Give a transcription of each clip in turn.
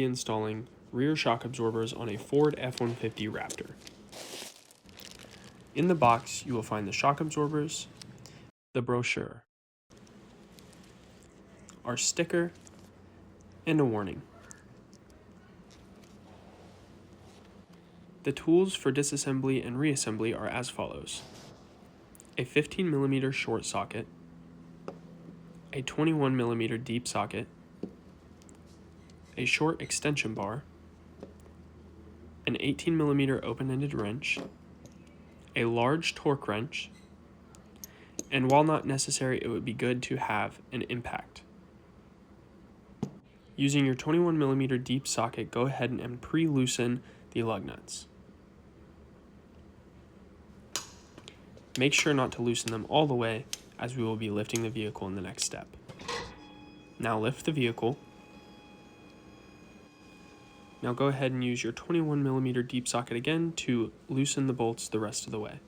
reinstalling rear shock absorbers on a Ford F-150 Raptor. In the box, you will find the shock absorbers, the brochure, our sticker, and a warning. The tools for disassembly and reassembly are as follows: a 15mm short socket, a 21mm deep socket, a short extension bar, an 18mm open-ended wrench, a large torque wrench, and while not necessary, it would be good to have an impact. Using your 21mm deep socket, go ahead and pre-loosen the lug nuts. Make sure not to loosen them all the way, as we will be lifting the vehicle in the next step. Now lift the vehicle. Now go ahead and use your 21mm deep socket again to loosen the bolts the rest of the way.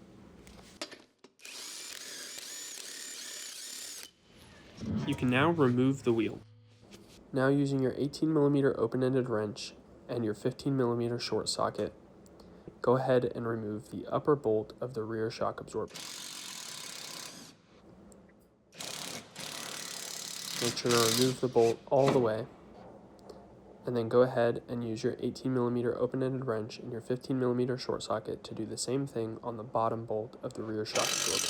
You can now remove the wheel. Now using your 18mm open-ended wrench and your 15mm short socket, go ahead and remove the upper bolt of the rear shock absorber. Make sure to remove the bolt all the way, and then go ahead and use your 18mm open-ended wrench and your 15mm short socket to do the same thing on the bottom bolt of the rear shock absorber.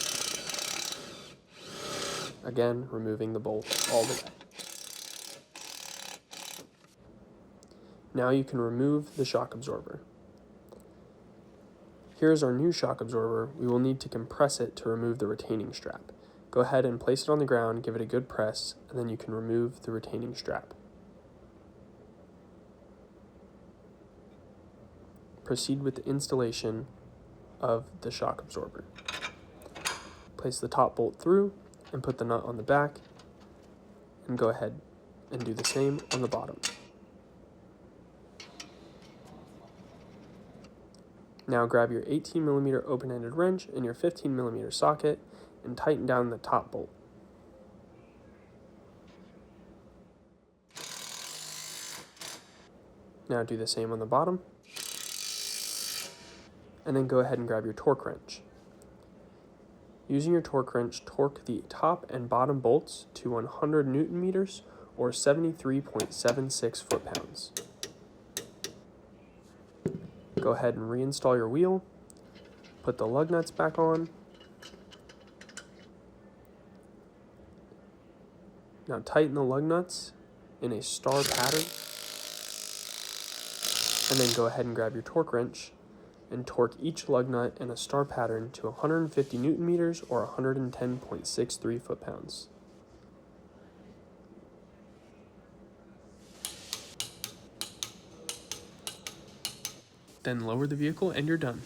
Again, removing the bolt all the way. Now you can remove the shock absorber. Here's our new shock absorber. We will need to compress it to remove the retaining strap. Go ahead and place it on the ground, give it a good press, and then you can remove the retaining strap. Proceed with the installation of the shock absorber. Place the top bolt through and put the nut on the back, and go ahead and do the same on the bottom. Now grab your 18mm open-ended wrench and your 15mm socket and tighten down the top bolt. Now do the same on the bottom, and then go ahead and grab your torque wrench. Using your torque wrench, torque the top and bottom bolts to 100 Newton meters or 73.76 foot-pounds. Go ahead and reinstall your wheel, put the lug nuts back on. Now tighten the lug nuts in a star pattern, and then go ahead and grab your torque wrench and torque each lug nut in a star pattern to 150 Newton meters or 110.63 foot-pounds. Then lower the vehicle and you're done.